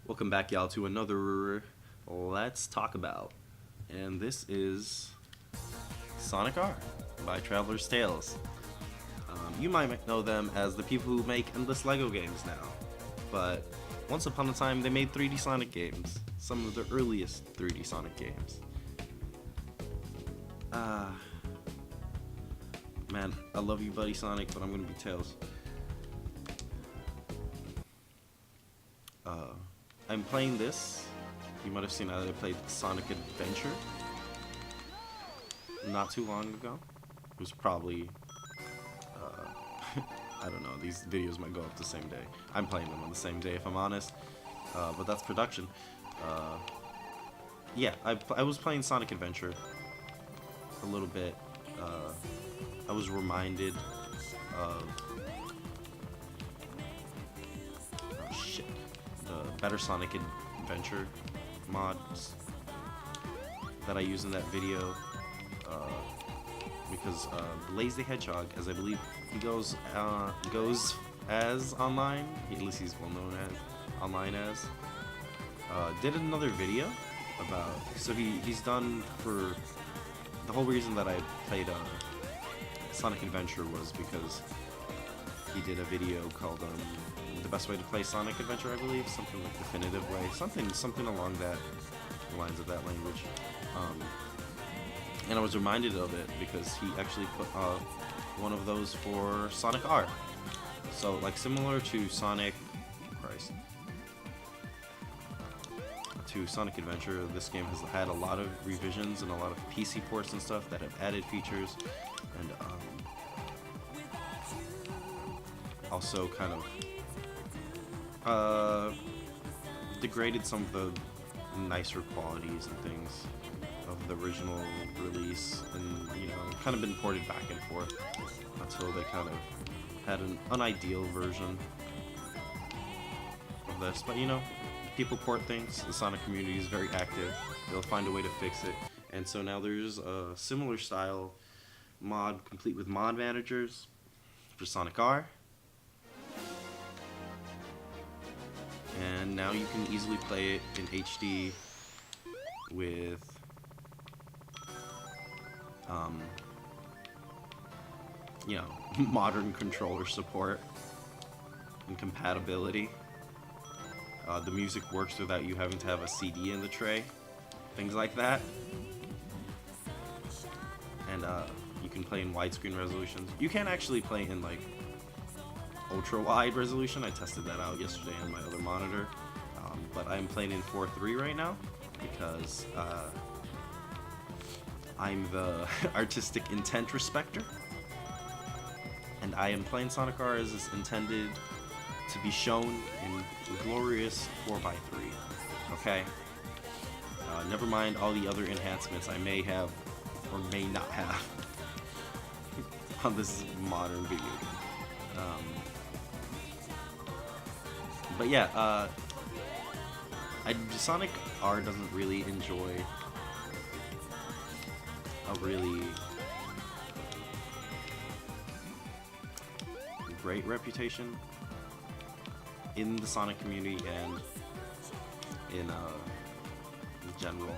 Welcome back, y'all, to another Let's Talk About. And this is Sonic R by Traveler's Tales. You might know them as the people who make endless LEGO games now. But once upon a time, they made 3D Sonic games. Some of the earliest 3D Sonic games. Man, I love you, buddy Sonic, but I'm gonna be Tails. I'm playing this. You might have seen that I played Sonic Adventure not too long ago. It was probably, I don't know, these videos might go up the same day. I'm playing them on the same day if I'm honest, but that's production. Yeah, I was playing Sonic Adventure a little bit. I was reminded of the Better Sonic Adventure mods that I use in that video, because Blaze the Hedgehog, as I believe he goes as online, at least he's well known as online as, did another video about, so he's done, for the whole reason that I played Sonic Adventure was because he did a video called the best way to play Sonic Adventure, I believe, something like definitive way, something along that lines of that language. And I was reminded of it because he actually put one of those for Sonic R. So, like, similar to Sonic Adventure, this game has had a lot of revisions and a lot of PC ports and stuff that have added features and also kind of degraded some of the nicer qualities and things of the original release, and kind of been ported back and forth until they kind of had an unideal version of this. But people port things. The Sonic community is very active. They'll find a way to fix it, and so now there's a similar style mod complete with mod managers for Sonic R. And now you can easily play it in HD with modern controller support and compatibility. The music works without you having to have a CD in the tray, things like that. And you can play in widescreen resolutions. You can actually play in like ultra wide resolution. I tested that out yesterday on my other monitor, but I'm playing in 4:3 right now because I'm the artistic intent respecter, and I am playing Sonic R as is intended to be shown in glorious 4:3. Okay, never mind all the other enhancements I may have or may not have on this modern video game. But yeah, Sonic R doesn't really enjoy a really great reputation in the Sonic community and in general.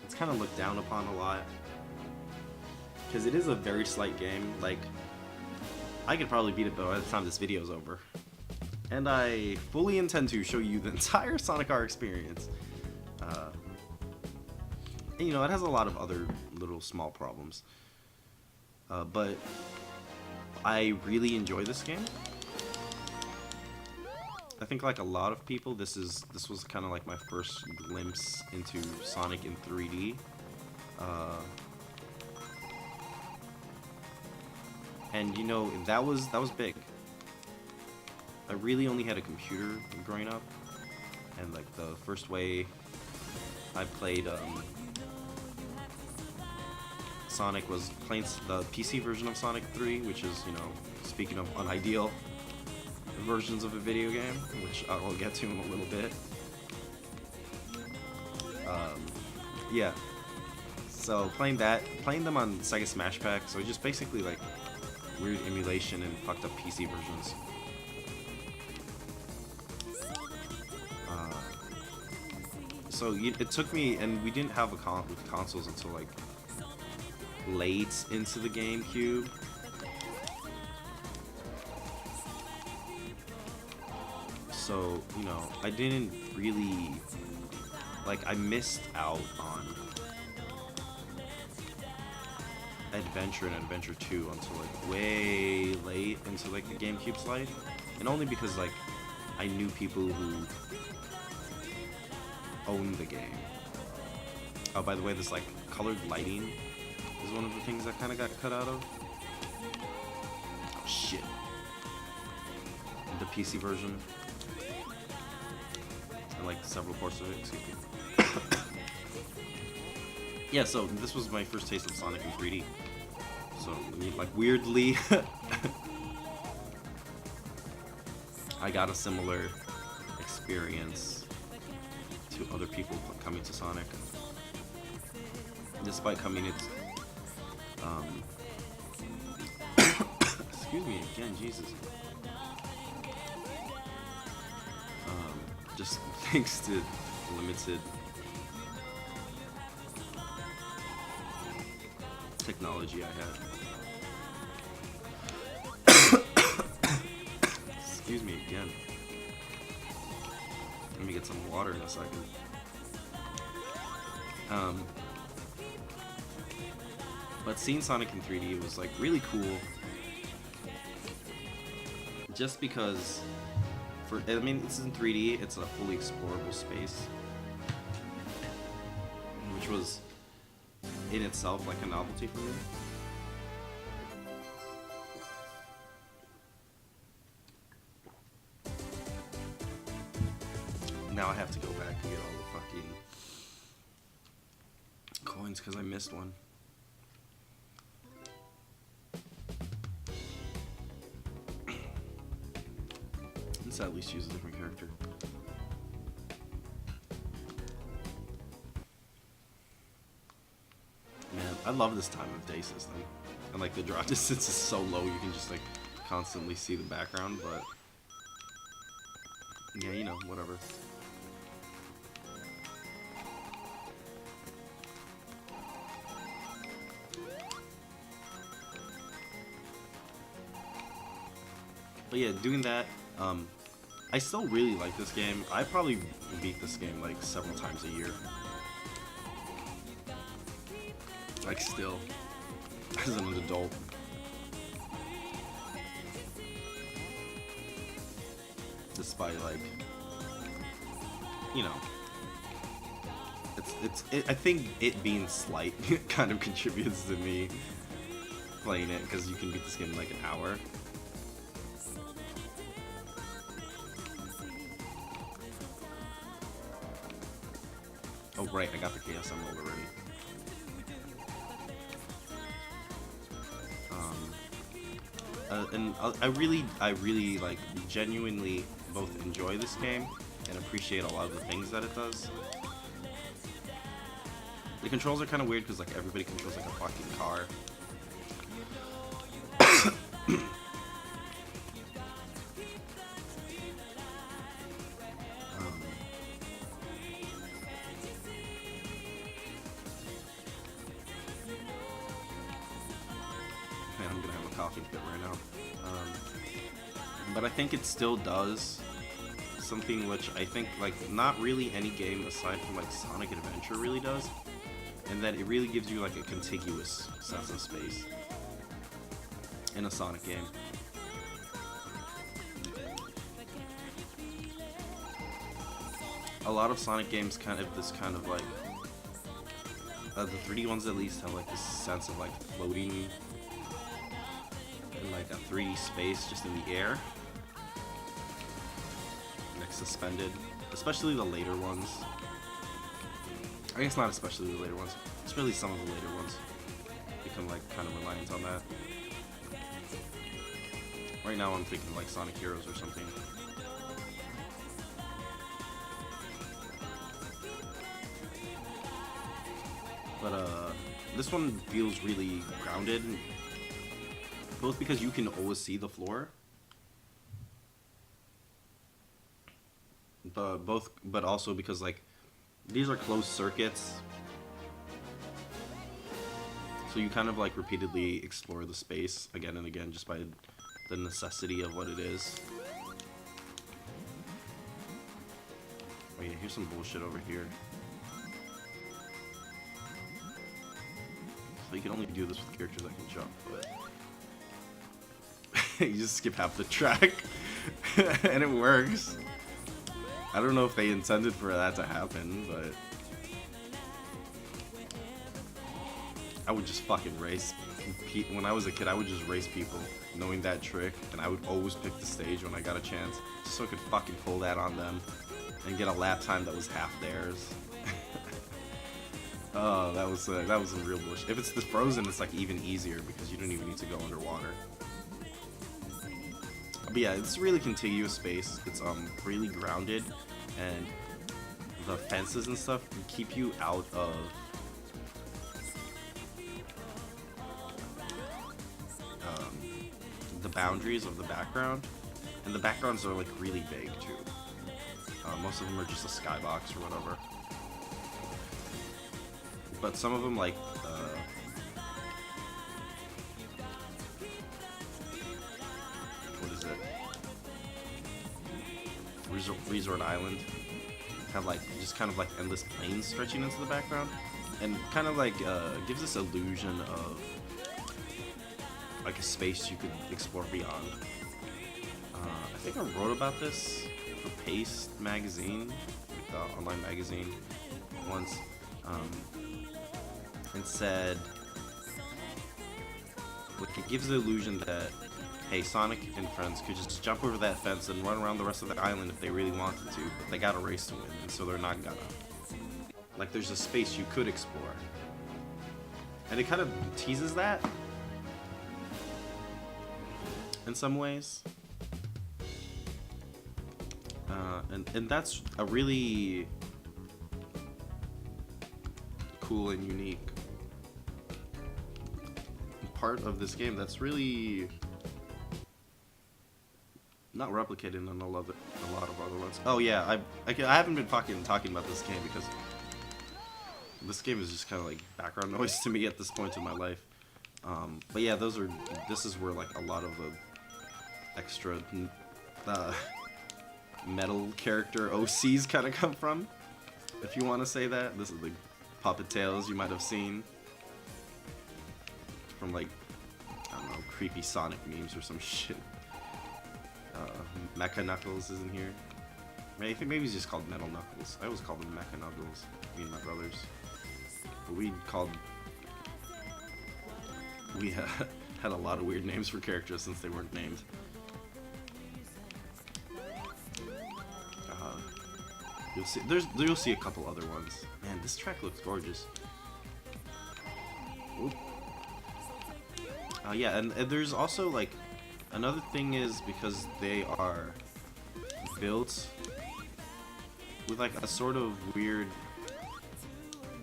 It's kind of looked down upon a lot because it is a very slight game. Like, I could probably beat it by the time this video is over. And I fully intend to show you the entire Sonic R experience. And, it has a lot of other little small problems. But I really enjoy this game. I think, like a lot of people, this was kind of like my first glimpse into Sonic in 3D. And that was big. I really only had a computer growing up, and like the first way I played Sonic was playing the PC version of Sonic 3, which is, speaking of unideal versions of a video game, which I will get to in a little bit. Yeah, so playing them on Sega Smash Pack, so just basically like weird emulation and fucked up PC versions. So it took me, and we didn't have with consoles until like late into the GameCube. So, you know, I didn't really, like, I missed out on Adventure and Adventure 2 until like way late into like the GameCube's life, and only because like I knew people who owned the game. Oh, by the way, this like colored lighting is one of the things that kind of got cut out of. Oh shit. The PC version. And like several parts of it, excuse me. Yeah, so this was my first taste of Sonic in 3D. So, like, weirdly, I got a similar experience to other people coming to Sonic. Despite coming it, excuse me again, Jesus. Just thanks to limited technology I had. Excuse me again. Let me get some water in a second. But seeing Sonic in 3D was like really cool. Just because, I mean, it's in 3D, it's a fully explorable space, which was in itself like a novelty for me. Now I have to go back and get all the fucking coins because I missed one. Let's at least use a different character. Man, I love this time of day system. And like the draw distance is so low you can just like constantly see the background, but yeah, you know, whatever. But yeah, doing that, I still really like this game. I probably beat this game like several times a year. Like still, as an adult. Despite like, you know, I think it being slight kind of contributes to me playing it, because you can beat this game in like an hour. Oh right, I got the Chaos Emerald already. And I really like genuinely both enjoy this game and appreciate a lot of the things that it does. The controls are kind of weird because like everybody controls like a fucking car. Man, I'm gonna have a coughing fit right now. But I think it still does something which I think like not really any game aside from like Sonic Adventure really does, and that it really gives you like a contiguous sense of space in a Sonic game. A lot of Sonic games kind of like the 3D ones at least have like this sense of like floating in like a 3D space just in the air, like suspended, especially the later ones. I guess not especially the later ones, especially some of the later ones become like kind of reliant on that. Right now I'm thinking like Sonic Heroes or something. But this one feels really grounded, both because you can always see the floor, but also because like These are closed circuits, so you kind of like repeatedly explore the space again and again just by the necessity of what it is. Oh yeah, here's some bullshit over here. So you can only do this with characters that can jump, but you just skip half the track and it works. I don't know if they intended for that to happen, but I would just fucking race. When I was a kid, I would just race people, knowing that trick, and I would always pick the stage when I got a chance, just so I could fucking pull that on them and get a lap time that was half theirs. Oh, that was some real bullshit. If it's the frozen, it's like even easier because you don't even need to go underwater. But yeah, it's really contiguous space. It's really grounded, and the fences and stuff keep you out of the boundaries of the background, and the backgrounds are like really vague too. Most of them are just a skybox or whatever, but some of them like what is it? Resort Island have like just kind of like endless plains stretching into the background, and kind of like gives this illusion of like a space you could explore beyond. I think I wrote about this for Paste magazine, like the online magazine, once, and said like it gives the illusion that hey, Sonic and friends could just jump over that fence and run around the rest of the island if they really wanted to, but they got a race to win, and so they're not gonna. Like there's a space you could explore, and it kind of teases that in some ways, and that's a really cool and unique part of this game that's really not replicated in a lot of other ones. Oh yeah, I haven't been fucking talking about this game because this game is just kind of like background noise to me at this point in my life. But yeah, this is where like a lot of the extra metal character OCs kind of come from, if you want to say that. This is the puppet tails you might have seen from like, I don't know, creepy Sonic memes or some shit. Mecha Knuckles is in here. I think maybe he's just called Metal Knuckles. I always called him Mecha Knuckles, me and my brothers. But we had a lot of weird names for characters since they weren't named. You'll see a couple other ones. Man, this track looks gorgeous. Yeah, and there's also like another thing is because they are built with like a sort of weird.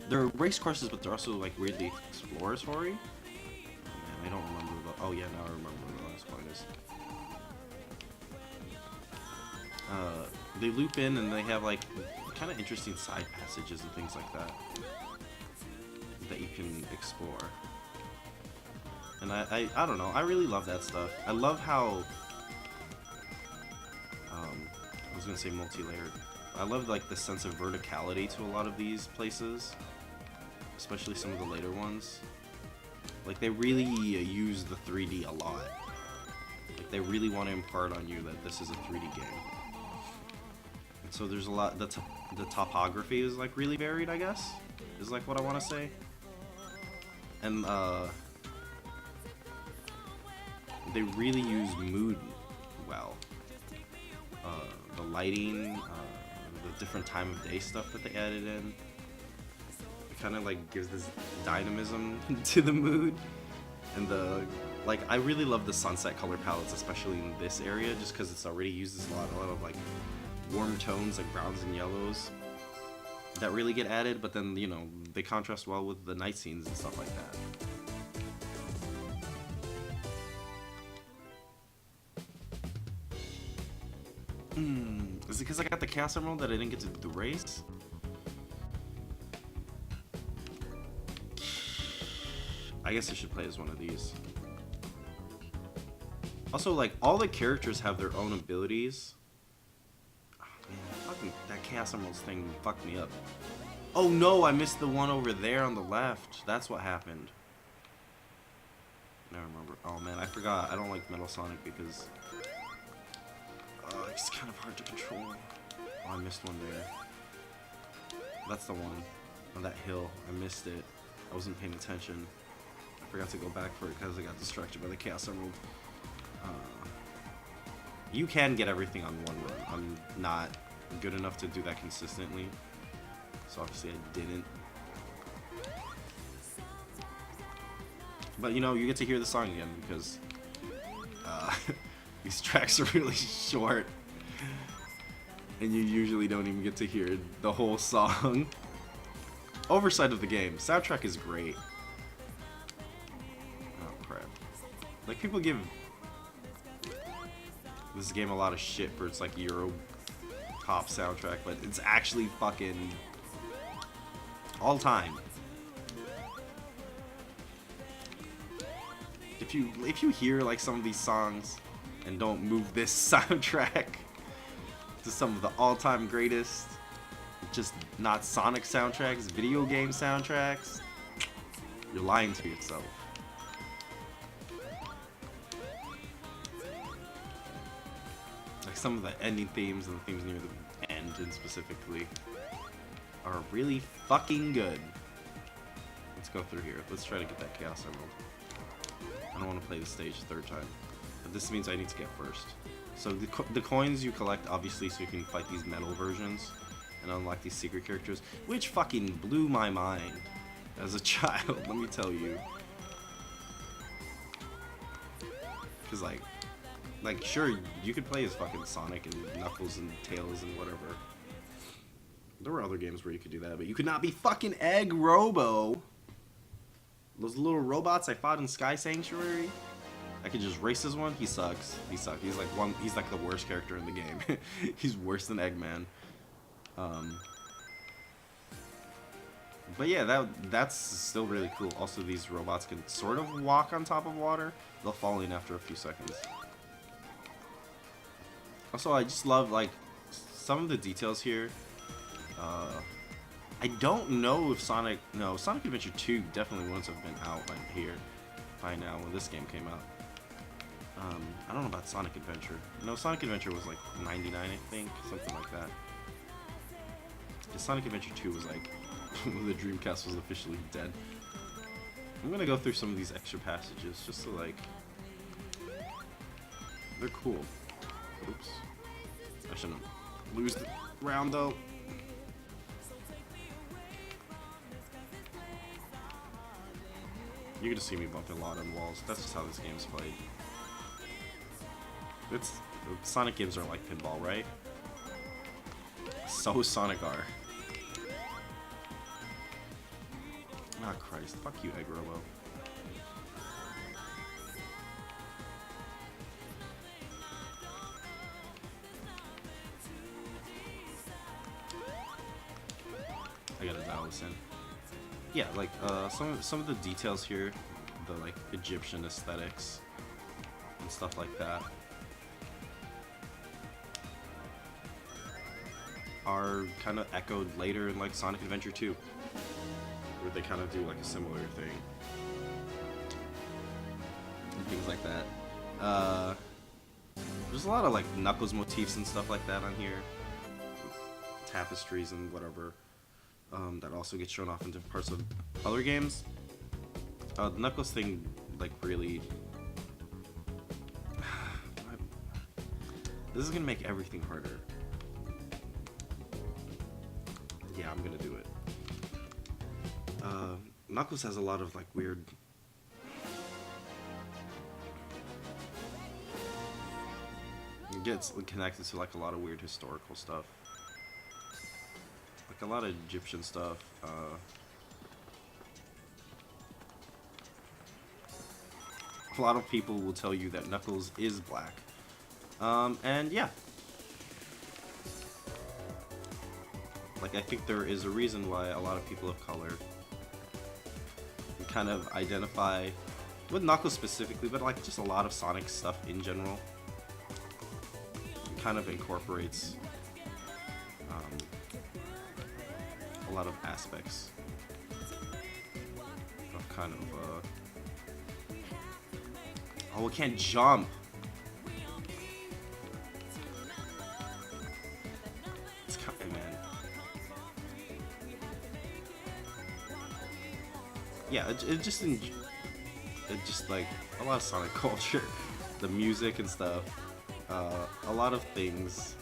They're race courses, but they're also like weirdly exploratory. Man, I don't remember the. Oh yeah, now I remember what the last part is. They loop in and they have like kind of interesting side passages and things like that that you can explore. And I don't know, I really love that stuff. I love how I was gonna say multi-layered. I love like the sense of verticality to a lot of these places, especially some of the later ones. Like they really use the 3D a lot. Like they really want to impart on you that this is a 3D game. And so there's a lot. The topography is like really varied, I guess, is like what I want to say. And they really use mood well. The lighting, the different time of day stuff that they added in, it kind of like gives this dynamism to the mood. And like I really love the sunset color palettes, especially in this area, just because it's already uses a lot of like warm tones like browns and yellows that really get added, but then, you know, they contrast well with the night scenes and stuff like that. Is it because I got the Chaos Emerald that I didn't get to do the race? I guess I should play as one of these. Also, like, all the characters have their own abilities. Oh, man, fucking, that Chaos Emeralds thing fucked me up. Oh no, I missed the one over there on the left. That's what happened. I remember. Oh man, I forgot. I don't like Metal Sonic because it's kind of hard to control. Oh, I missed one there. That's the one on that hill. I missed it. I wasn't paying attention. I forgot to go back for it because I got distracted by the Chaos Emerald. You can get everything on one run. I'm not good enough to do that consistently, so obviously I didn't. But you know, you get to hear the song again because these tracks are really short, and you usually don't even get to hear the whole song. Oversight of the game. Soundtrack is great. Oh crap. Like, people give this game a lot of shit for its like Euro pop soundtrack, but it's actually fucking all time. If you hear like some of these songs and don't move this soundtrack to some of the all-time greatest, just not Sonic soundtracks, video game soundtracks, you're lying to yourself. Like, some of the ending themes and the themes near the end, and specifically, are really fucking good. Let's go through here. Let's try to get that Chaos Emerald. I don't want to play the stage a third time, but this means I need to get first. So the coins you collect, obviously, so you can fight these metal versions and unlock these secret characters, which fucking blew my mind as a child, let me tell you. Because like sure, you could play as fucking Sonic and Knuckles and Tails and whatever. There were other games where you could do that, but you could not be fucking Egg Robo. Those little robots I fought in Sky Sanctuary, I could just race as one. He sucks. He sucks. He's like the worst character in the game. He's worse than Eggman. But yeah, that's still really cool. Also, these robots can sort of walk on top of water. They'll fall in after a few seconds. Also, I just love like some of the details here. I don't know if Sonic Adventure 2 definitely wouldn't have been out like here by now when this game came out. I don't know about Sonic Adventure. No, Sonic Adventure was like 99, I think, something like that. Yeah, Sonic Adventure 2 was like when the Dreamcast was officially dead. I'm gonna go through some of these extra passages just to like, they're cool. Oops. I shouldn't lose the round though. You're gonna see me bumping a lot on walls. That's just how this game's played. Sonic games are like pinball, right? So Sonic are. Ah, Christ. Fuck you, Egg Robo. I gotta dial this in. Yeah, like some of the details here, the like Egyptian aesthetics and stuff like that, are kind of echoed later in like Sonic Adventure 2, where they kind of do like a similar thing and things like that. There's a lot of like Knuckles motifs and stuff like that on here, tapestries and whatever. That also gets shown off in different parts of other games. The Knuckles thing, like, really... This is gonna make everything harder. Yeah, I'm gonna do it. Knuckles has a lot of, like, weird... It gets connected to, like, a lot of weird historical stuff. A lot of Egyptian stuff. A lot of people will tell you that Knuckles is black. And yeah. Like, I think there is a reason why a lot of people of color kind of identify with Knuckles specifically, but like just a lot of Sonic stuff in general. It kind of incorporates a lot of aspects of kind of oh, it can't jump. It's kind of, man. Yeah, it just like a lot of Sonic culture, the music and stuff, a lot of things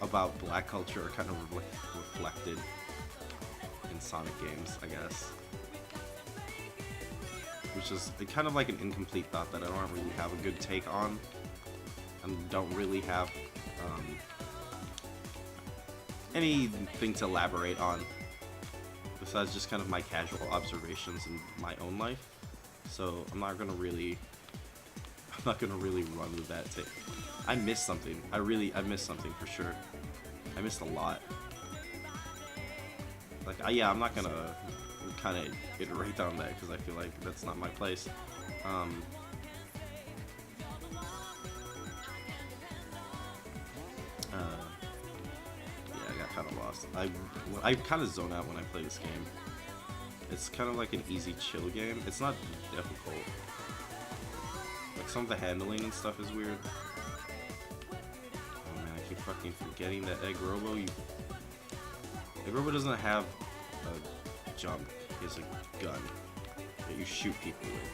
about black culture are kind of reflected in Sonic games, I guess. Which is kind of like an incomplete thought that I don't really have a good take on, and don't really have anything to elaborate on besides just kind of my casual observations in my own life. So I'm not gonna really run with that take. I missed something. I missed something for sure. I missed a lot. Like, yeah, I'm not gonna kind of iterate on that because I feel like that's not my place. Yeah, I got kind of lost. I kind of zone out when I play this game. It's kind of like an easy chill game. It's not difficult. Like some of the handling and stuff is weird. Oh man, I keep fucking forgetting that Egg Robo. Egg Robo doesn't have a jump. He has a gun that you shoot people with.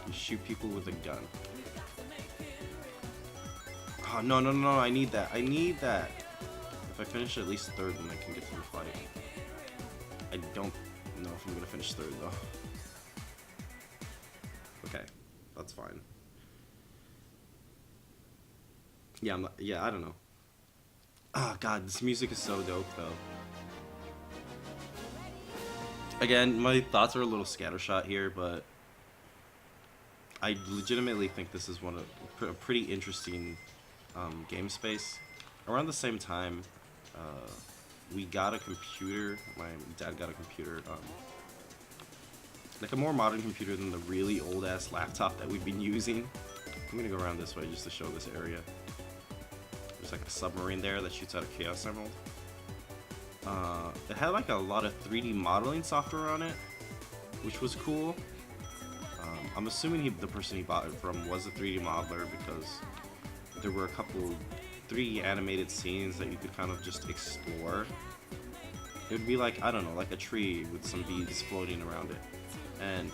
You shoot people with a gun. Oh, no, no, no, I need that. I need that. If I finish at least third, then I can get through the fight. I don't know if I'm gonna finish third, though. Okay, that's fine. Yeah, I don't know. Oh, God, this music is so dope, though. Again, my thoughts are a little scattershot here, but I legitimately think this is a pretty interesting game space. Around the same time, we got a computer. My dad got a computer, like a more modern computer than the really old-ass laptop that we've been using. I'm gonna go around this way just to show this area. There's like a submarine there that shoots out a Chaos Emerald. It had like a lot of 3D modeling software on it, which was cool. I'm assuming the person he bought it from was a 3D modeler because there were a couple 3D animated scenes that you could kind of just explore. It would be like, I don't know, like a tree with some bees floating around it. And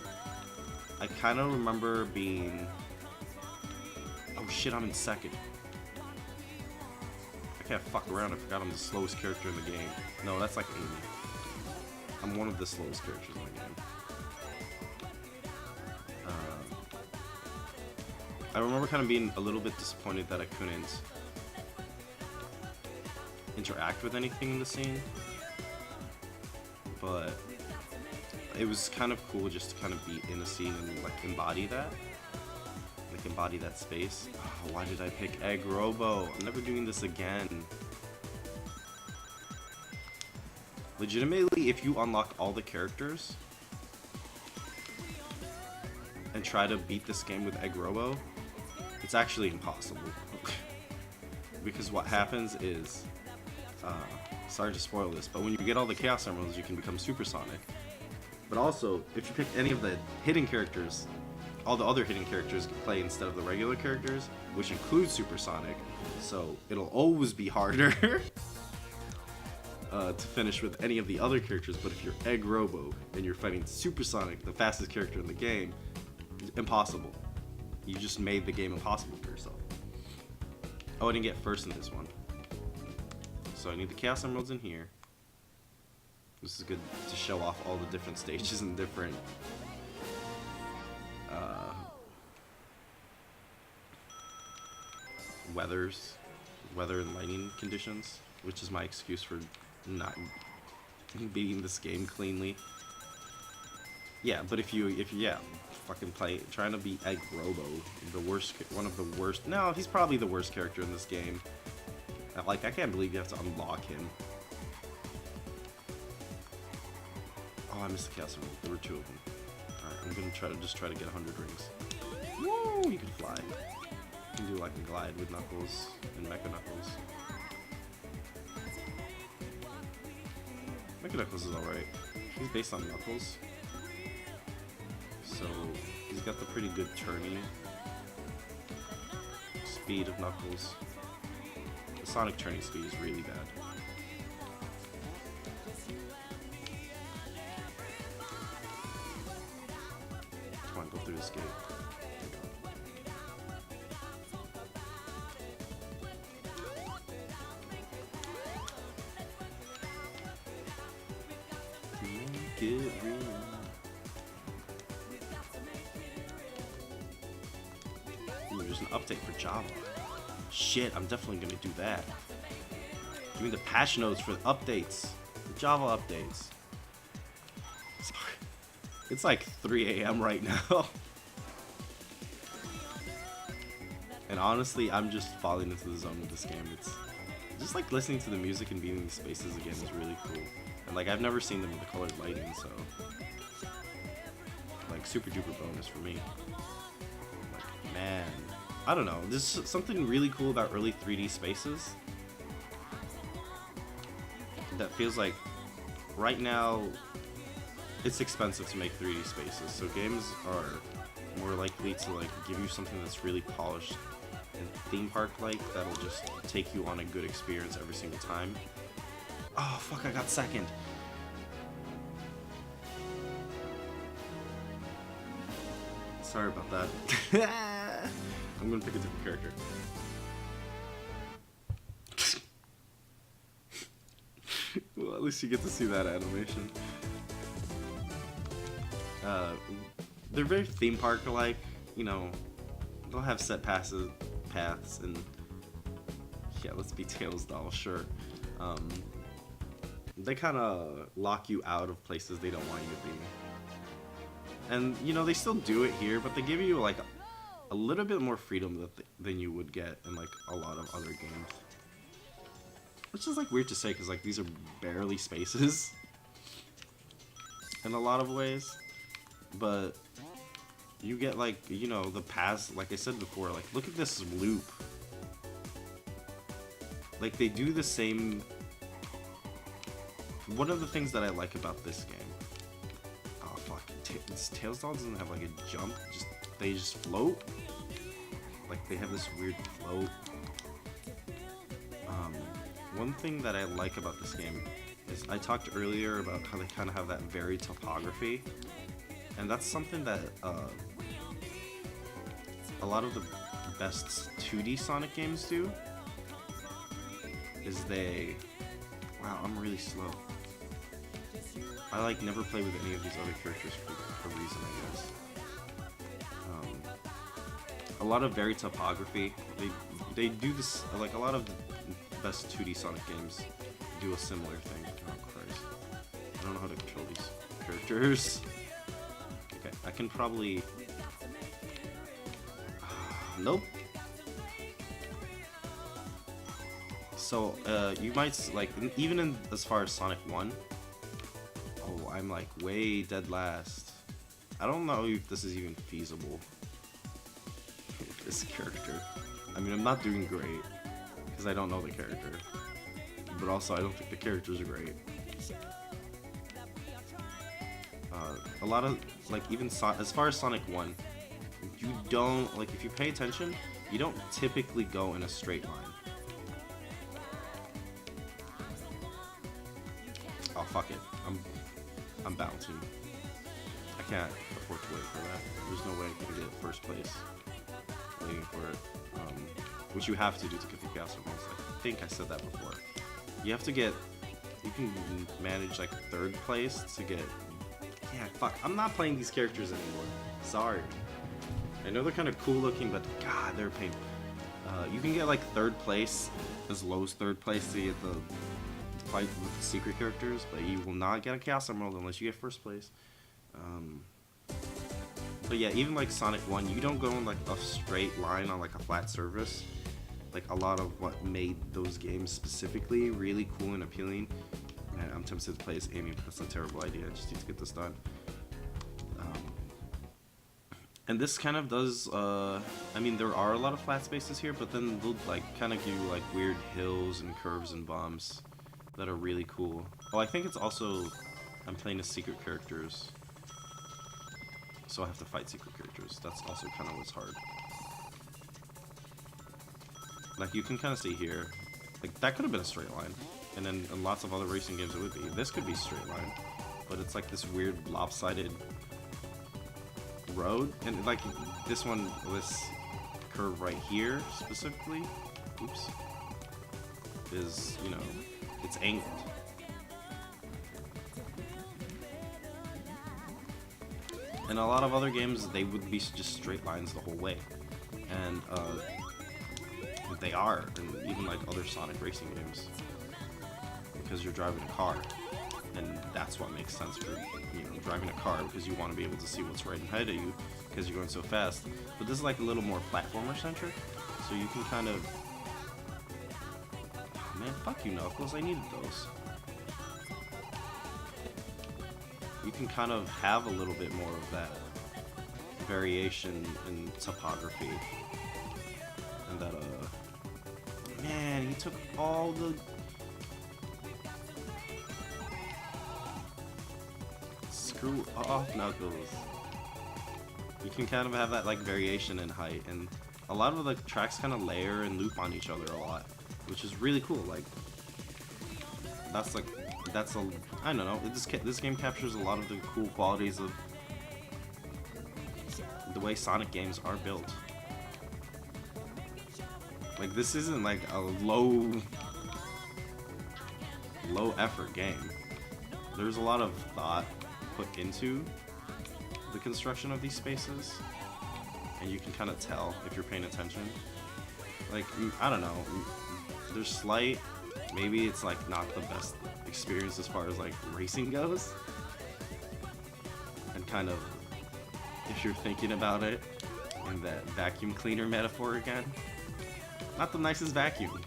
I kind of remember being... Oh shit, I'm in second. I can't fuck around. I forgot I'm the slowest character in the game. No, that's like Amy. I'm one of the slowest characters in the game. I remember kind of being a little bit disappointed that I couldn't interact with anything in the scene. But it was kind of cool just to kind of be in the scene and like embody that. Like embody that space. Oh, why did I pick Egg Robo? I'm never doing this again. Legitimately, if you unlock all the characters and try to beat this game with Egg Robo, it's actually impossible. Because what happens is, sorry to spoil this, but when you get all the Chaos Emeralds, you can become Supersonic. But also, if you pick any of the hidden characters, all the other hidden characters can play instead of the regular characters, which includes Supersonic, so it'll always be harder to finish with any of the other characters. But if you're Egg Robo and you're fighting Supersonic, the fastest character in the game, impossible. You just made the game impossible for yourself. Oh, I didn't get first in this one. So I need the Chaos Emeralds in here. This is good to show off all the different stages and different weather and lighting conditions, which is my excuse for not beating this game cleanly. Yeah, but if you fucking trying to beat Egg Robo, one of the worst. No, he's probably the worst character in this game. Like, I can't believe you have to unlock him. Oh, I missed the Chaos Emerald. There were 2 of them. Alright, I'm gonna try to get 100 rings. Woo! You can fly. You can do like a glide with Knuckles and Mecha Knuckles. Mecha Knuckles is alright. He's based on Knuckles. So he's got the pretty good turning speed of Knuckles. The Sonic turning speed is really bad. Come on, go through this gate. Make it real. Ooh, there's an update for Java. Shit, I'm definitely gonna do that. Give me the patch notes for the updates. The Java updates. Sorry. It's like 3 a.m. right now. And honestly, I'm just falling into the zone of this game. It's just like listening to the music and being in these spaces again is really cool. And like, I've never seen them with the colored lighting, so like super duper bonus for me. Like, man, I don't know. There's something really cool about early 3D spaces that feels like right now it's expensive to make 3D spaces, so games are more likely to like give you something that's really polished and theme park like that'll just take you on a good experience every single time. Oh fuck, I got second. Sorry about that. I'm gonna pick a different character. Well, at least you get to see that animation. They're very theme park like, you know, they'll have set paths, and yeah, let's be Tails doll, sure. They kind of lock you out of places they don't want you to be. And, you know, they still do it here, but they give you, like, a little bit more freedom than you would get in, like, a lot of other games. Which is, like, weird to say, because, like, these are barely spaces in a lot of ways. But you get, like, you know, the paths, like I said before, like, look at this loop. Like, they do the same... One of the things that I like about this game... Oh, fuck. Tails doll doesn't have, like, a jump. They just float. Like, they have this weird float. One thing that I like about this game is I talked earlier about how they kind of have that varied topography. And that's something that a lot of the best 2D Sonic games do. Is they... Wow, I'm really slow. I like never play with any of these other characters for a reason, I guess. A lot of varied topography. They do this, like a lot of the best 2D Sonic games do a similar thing. Oh Christ. I don't know how to control these characters. Okay, I can probably... Nope. So, you might, like, even in as far as Sonic 1, oh, I'm, like, way dead last. I don't know if this is even feasible. This character. I mean, I'm not doing great, because I don't know the character. But also, I don't think the characters are great. A lot of, like, even as far as Sonic 1, you don't, like, if you pay attention, you don't typically go in a straight line. Oh, fuck it. I'm bouncing. I can't afford to wait for that. There's no way I can get first place waiting for it. Which you have to do to get the Chaos Emeralds. I think I said that before. You have to get... You can manage, like, third place to get... Yeah, fuck. I'm not playing these characters anymore. Sorry. I know they're kind of cool looking, but God, they're a pain. You can get, like, third place, as low as third place to get the fight with the secret characters, but you will not get a Chaos Emerald unless you get first place. But yeah, even like Sonic 1, you don't go in like a straight line on like a flat surface. Like a lot of what made those games specifically really cool and appealing Man, I'm tempted to play as Amy, but that's a terrible idea. I just need to get this done. And this kind of does, I mean, there are a lot of flat spaces here, but then they'll, like, kind of give you, like, weird hills and curves and bumps that are really cool. Oh, I think it's also, I'm playing as secret characters, so I have to fight secret characters. That's also kind of what's hard. Like, you can kind of see here, like, that could have been a straight line, and then in lots of other racing games it would be. This could be a straight line, but it's like this weird lopsided road, and like this one, this curve right here specifically, oops, is, you know, it's angled. In a lot of other games, they would be just straight lines the whole way, and they are, and even like other Sonic racing games, because you're driving a car. And that's what makes sense for, you know, driving a car, because you want to be able to see what's right ahead of you because you're going so fast. But this is like a little more platformer centric, so you can kind of, oh, man, fuck you, Knuckles, I needed those. You can kind of have a little bit more of that variation in topography, and that man, he took all the screw off, Knuckles. You can kind of have that like variation in height, and a lot of the tracks kind of layer and loop on each other a lot, which is really cool. Like, that's like, that's a, I don't know, this game captures a lot of the cool qualities of the way Sonic games are built. Like, this isn't like a low effort game. There's a lot of thought put into the construction of these spaces, and you can kind of tell if you're paying attention. Like, I don't know, there's slight, maybe it's like not the best experience as far as like racing goes, and kind of, if you're thinking about it in that vacuum cleaner metaphor again, not the nicest vacuum.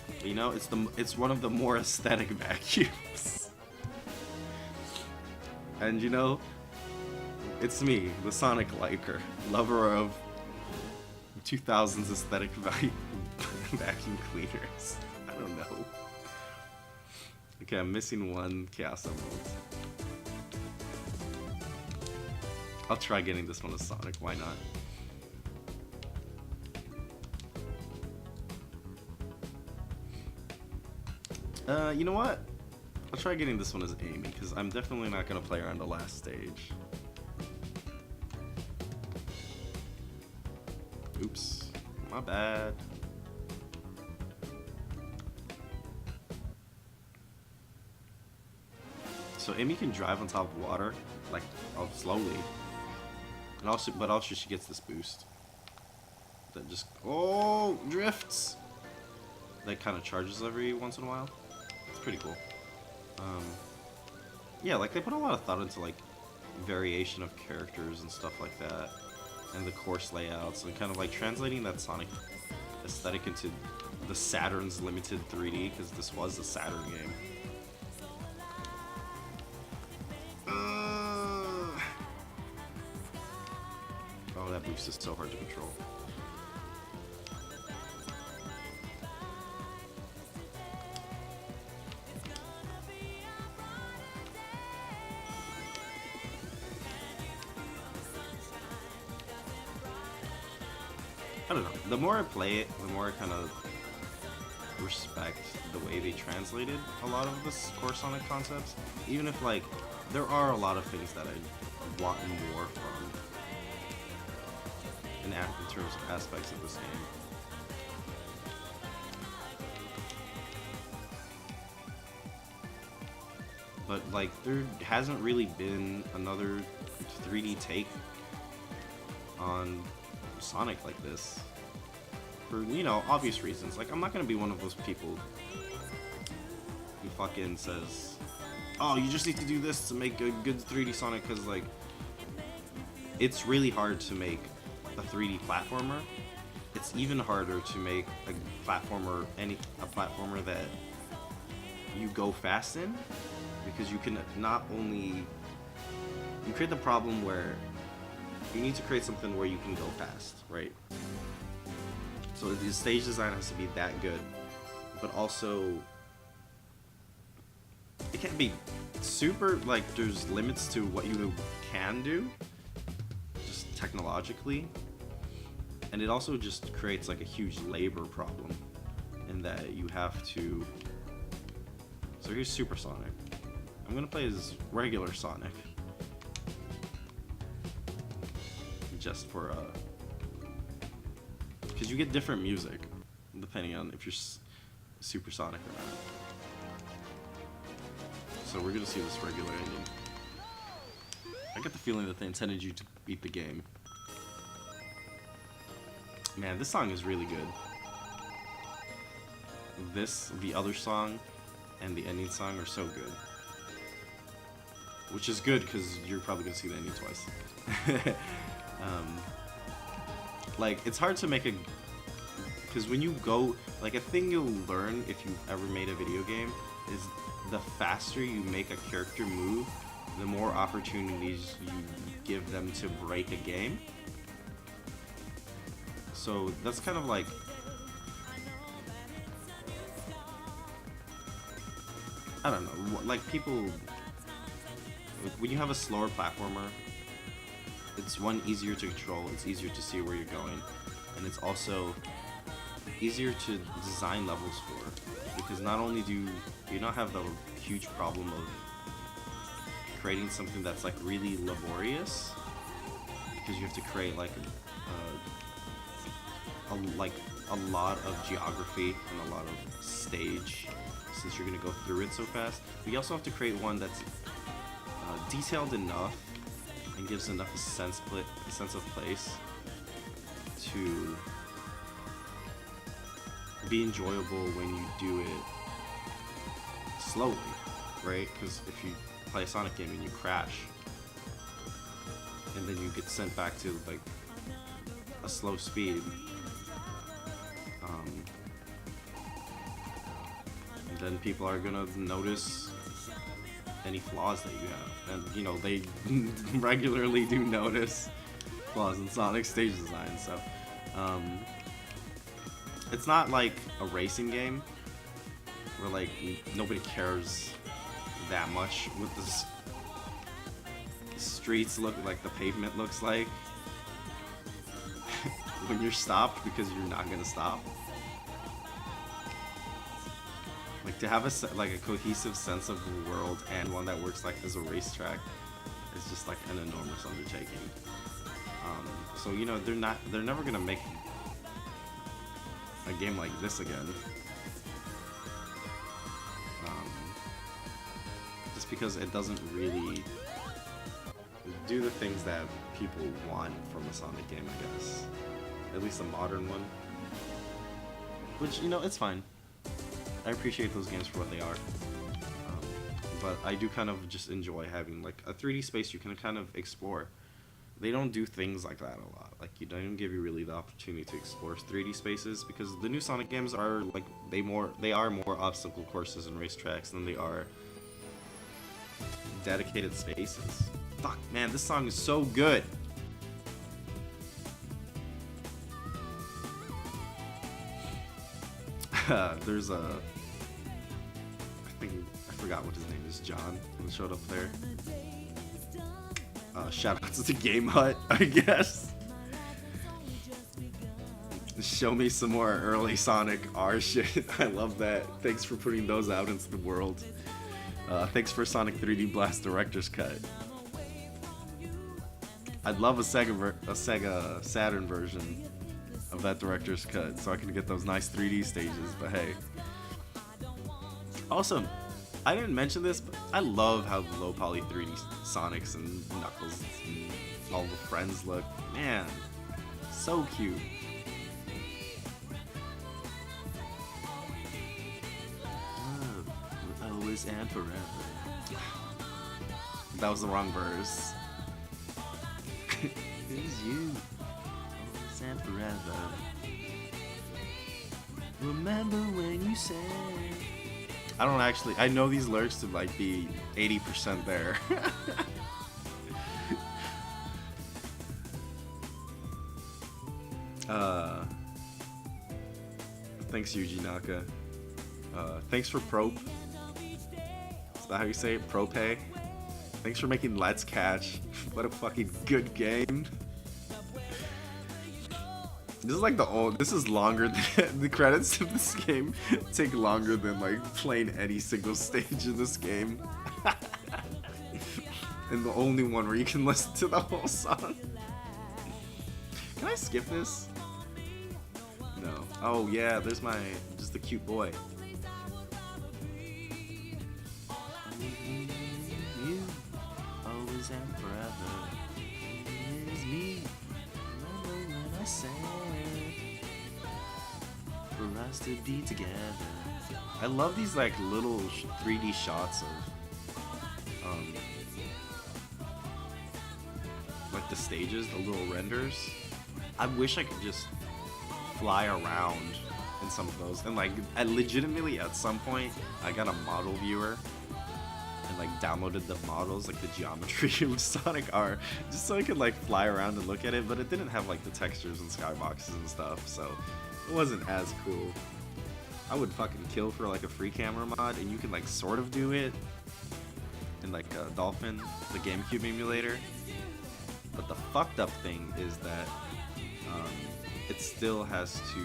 But, you know, it's one of the more aesthetic vacuums. And you know, it's me, the Sonic liker, lover of 2000s aesthetic vacuum cleaners. I don't know. Okay, I'm missing one Chaos Emerald. I'll try getting this one as Sonic, why not? You know what? I'll try getting this one as Amy, because I'm definitely not going to play her on the last stage. Oops. My bad. So Amy can drive on top of water, like, slowly. And also, but also she gets this boost. That just, oh, drifts! That kind of charges every once in a while. It's pretty cool. Yeah, like, they put a lot of thought into, like, variation of characters and stuff like that, and the course layouts, and kind of, like, translating that Sonic aesthetic into the Saturn's limited 3D, because this was a Saturn game. Oh, that boost is so hard to control. I don't know. The more I play it, the more I kind of respect the way they translated a lot of this core Sonic concepts. Even if, like, there are a lot of things that I want more from in terms of aspects of this game. But, like, there hasn't really been another 3D take on Sonic like this, for, you know, obvious reasons. Like, I'm not gonna be one of those people who fucking says, oh, you just need to do this to make a good 3D Sonic, because, like, it's really hard to make a 3D platformer. It's even harder to make a platformer that you go fast in, because you can not only you create the problem where you need to create something where you can go fast, right? So the stage design has to be that good, but also it can't be super, like, there's limits to what you can do, just technologically, and it also just creates like a huge labor problem in that you have to. So here's Super Sonic. I'm gonna play as regular Sonic, just for because you get different music depending on if you're Super Sonic or not. So we're gonna see this regular ending. I get the feeling that they intended you to beat the game. Man, this song is really good. This, the other song, and the ending song are so good. Which is good because you're probably gonna see the ending twice. Like, it's hard to make a, because when you go, like, a thing you'll learn if you've ever made a video game is the faster you make a character move, the more opportunities you give them to break a game. So that's kind of like, I don't know, like, people, when you have a slower platformer, it's one, easier to control, it's easier to see where you're going, and it's also easier to design levels for, because not only do you not have the huge problem of creating something that's like really laborious, because you have to create like a lot of geography and a lot of stage, since you're gonna go through it so fast. But you also have to create one that's detailed enough and gives enough a sense of place to be enjoyable when you do it slowly, right? Because if you play a Sonic game and you crash, and then you get sent back to like a slow speed, and then people are gonna notice any flaws that you have, and you know, they regularly do notice flaws in Sonic stage design. So it's not like a racing game where like nobody cares that much what the streets look like, the pavement looks like when you're stopped, because you're not gonna stop. Like, to have a cohesive sense of the world and one that works like as a racetrack is just like an enormous undertaking. So you know, they're never gonna make a game like this again. Just because it doesn't really do the things that people want from a Sonic game, I guess. At least a modern one. Which, you know, it's fine. I appreciate those games for what they are. But I do kind of just enjoy having like a 3D space you can kind of explore. They don't do things like that a lot. Like, they don't give you really the opportunity to explore 3D spaces, because the new Sonic games are like, they are more obstacle courses and racetracks than they are dedicated spaces. Fuck, man, this song is so good. There's a, I forgot what his name is, John, who showed up there. Shoutouts to Game Hut, I guess. Show me some more early Sonic R shit. I love that. Thanks for putting those out into the world. Thanks for Sonic 3D Blast Director's Cut. I'd love a Sega Saturn version of that Director's Cut, so I can get those nice 3D stages, but hey. Also, I didn't mention this, but I love how the low poly 3D Sonics and Knuckles and all the friends look. Man, so cute. Love, always and forever. That was the wrong verse. It's you, always and forever. Remember when you said I don't actually. I know these lyrics to like be 80% there. Thanks Yuji Naka. Thanks for Prope. Is that how you say it? Prope. Thanks for making Let's Catch. What a fucking good game. This is like the old. This is longer than the credits of this game take longer than like playing any single stage in this game. And the only one where you can listen to the whole song. Can I skip this? No. Oh yeah, there's my just the cute boy. You always and forever is me. Remember when I said for us to be together. I love these like little 3D shots of like the stages, the little renders. I wish I could just fly around in some of those. And like, I legitimately at some point I got a model viewer and like downloaded the models, like the geometry of Sonic R, just so I could like fly around and look at it. But it didn't have like the textures and skyboxes and stuff, so it wasn't as cool. I would fucking kill for like a free camera mod, and you can like sort of do it in like Dolphin, the GameCube emulator. But the fucked up thing is that it still has to,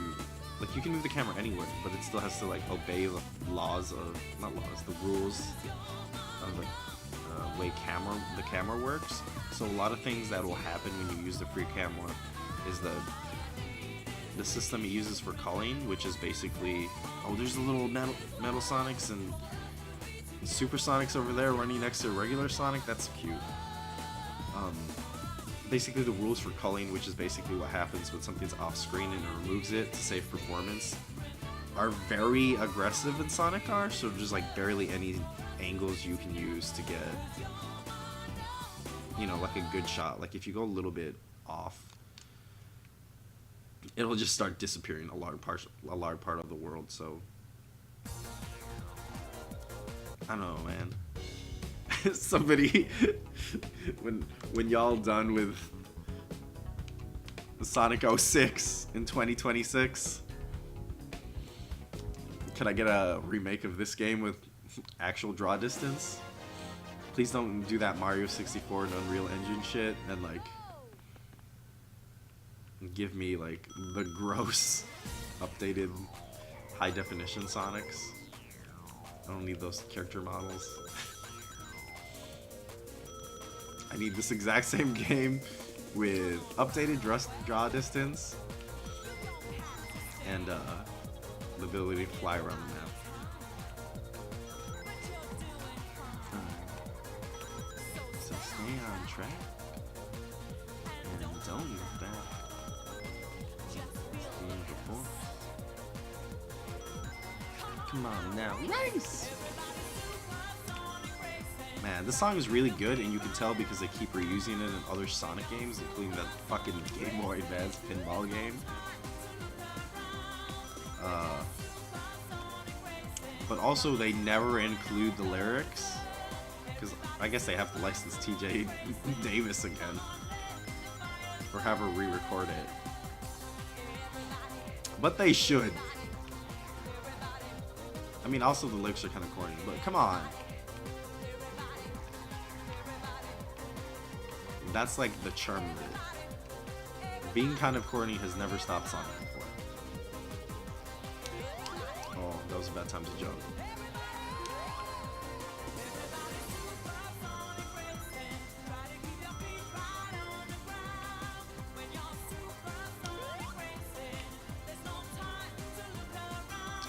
like, you can move the camera anywhere, but it still has to like obey the laws of, not laws, the rules of the way the camera works. So a lot of things that will happen when you use the free camera is the system it uses for culling, which is basically, oh, there's the little metal Sonics and Super Sonics over there running next to a regular Sonic. That's cute. Basically the rules for culling, which is basically what happens when something's off screen and it removes it to save performance, are very aggressive in Sonic R, so there's like barely any angles you can use to get, you know, like a good shot. Like if you go a little bit off, it'll just start disappearing a large part of the world. So I don't know, man. Somebody, when y'all done with Sonic 06 in 2026, could I get a remake of this game with actual draw distance? Please don't do that Mario 64 and Unreal Engine shit and like give me like the gross updated high definition Sonics. I don't need those character models. I need this exact same game with updated draw distance and the ability to fly around the map. So stay on track and don't look back. Come on now, nice! Man, this song is really good, and you can tell because they keep reusing it in other Sonic games, including that fucking Game Boy Advance pinball game. But also, they never include the lyrics, because I guess they have to license TJ Davis again, or have her re-record it. But they should. I mean, also the lyrics are kind of corny, but come on. That's like the charm of it. Being kind of corny has never stopped Sonic before. Oh, that was a bad time to jump.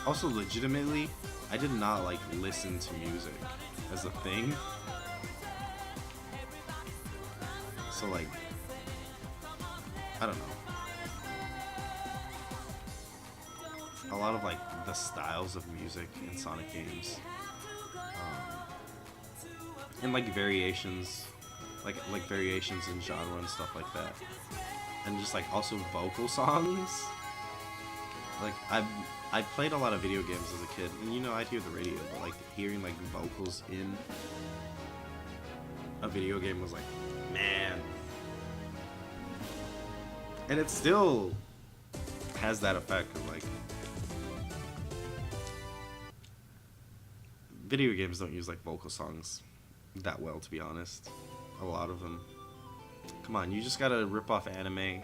Also, legitimately, I did not like listen to music as a thing. So like, I don't know. A lot of like the styles of music in Sonic games, and like variations, like variations in genre and stuff like that, and just like also vocal songs. like I played a lot of video games as a kid, and you know I'd hear the radio, but like hearing like vocals in a video game was like, man. And it still has that effect of like, video games don't use like vocal songs that well, to be honest. A lot of them. Come on, you just gotta rip off anime.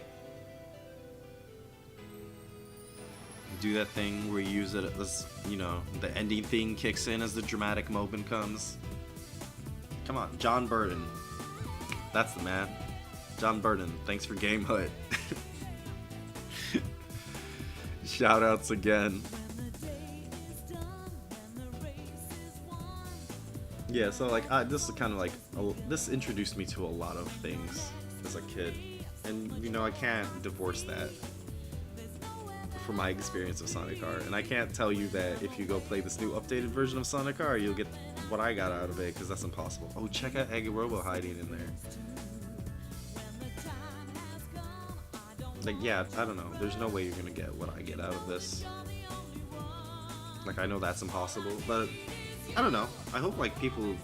Do that thing where you use it as, you know, the ending thing kicks in as the dramatic moment comes. Come on, John Burton. That's the man. John Burton, thanks for Game Hut. Shoutouts again. Yeah, so like this is kind of like this introduced me to a lot of things as a kid, and you know I can't divorce that from my experience of Sonic R, and I can't tell you that if you go play this new updated version of Sonic R, you'll get what I got out of it, because that's impossible. Oh, check out Agorobo hiding in there. Like, yeah, I don't know. There's no way you're gonna get what I get out of this. Like, I know that's impossible, but I don't know. I hope like people,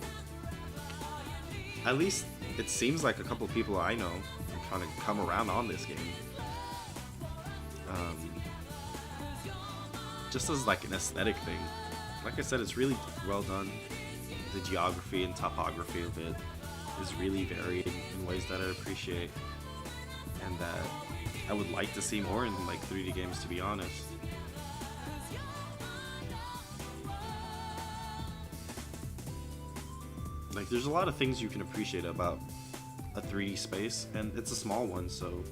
at least it seems like a couple people I know kind of come around on this game. Just as like an aesthetic thing. Like I said, it's really well done. The geography and topography of it is really varied in ways that I appreciate, and that I would like to see more in like 3D games, to be honest. Like, there's a lot of things you can appreciate about a 3D space, and it's a small one, so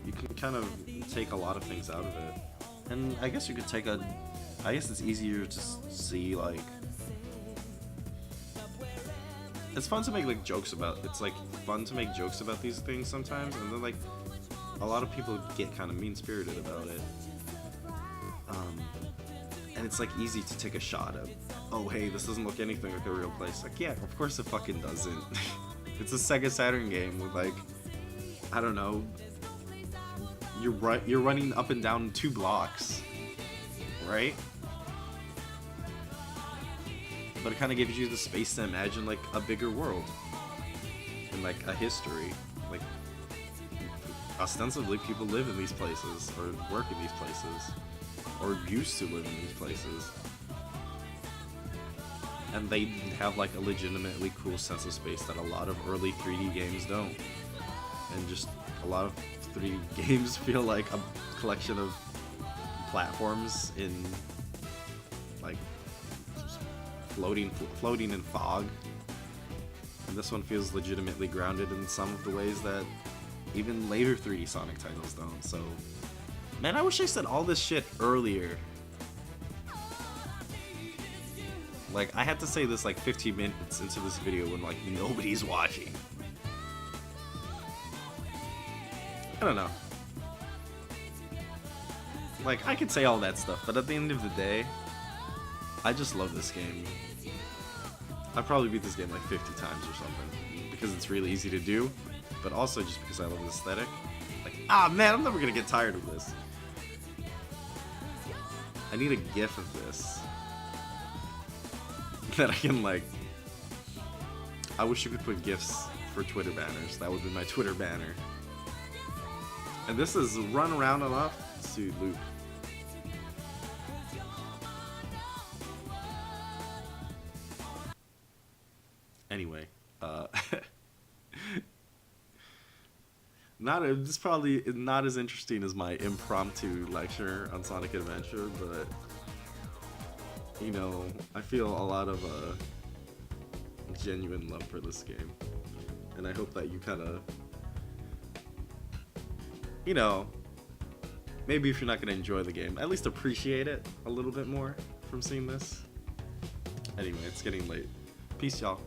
you can kind of take a lot of things out of it. And I guess you could take I guess it's easier to see, like, it's fun to make like jokes about, it's like fun to make jokes about these things sometimes, and then like a lot of people get kind of mean-spirited about it. And it's like easy to take a shot at, oh hey, this doesn't look anything like a real place. Like, yeah, of course it fucking doesn't. It's a Sega Saturn game with like, I don't know, you're running up and down 2 blocks, right? But it kind of gives you the space to imagine like a bigger world and like a history. Like, ostensibly people live in these places or work in these places or used to live in these places, and they have like a legitimately cool sense of space that a lot of early 3D games don't. And just a lot of 3D games feel like a collection of platforms in like floating in fog. And this one feels legitimately grounded in some of the ways that even later 3D Sonic titles don't. So, man, I wish I said all this shit earlier. Like, I had to say this like 15 minutes into this video when like nobody's watching. I don't know. Like, I could say all that stuff, but at the end of the day, I just love this game. I probably beat this game like 50 times or something, because it's really easy to do, but also just because I love the aesthetic. Like, ah man, I'm never gonna get tired of this. I need a GIF of this that I can like. I wish you could put GIFs for Twitter banners. That would be my Twitter banner. And this is run around enough to loop. Anyway, this probably is not as interesting as my impromptu lecture on Sonic Adventure, but you know, I feel a lot of genuine love for this game, and I hope that you kind of, you know, maybe if you're not going to enjoy the game, at least appreciate it a little bit more from seeing this. Anyway, it's getting late. Peace, y'all.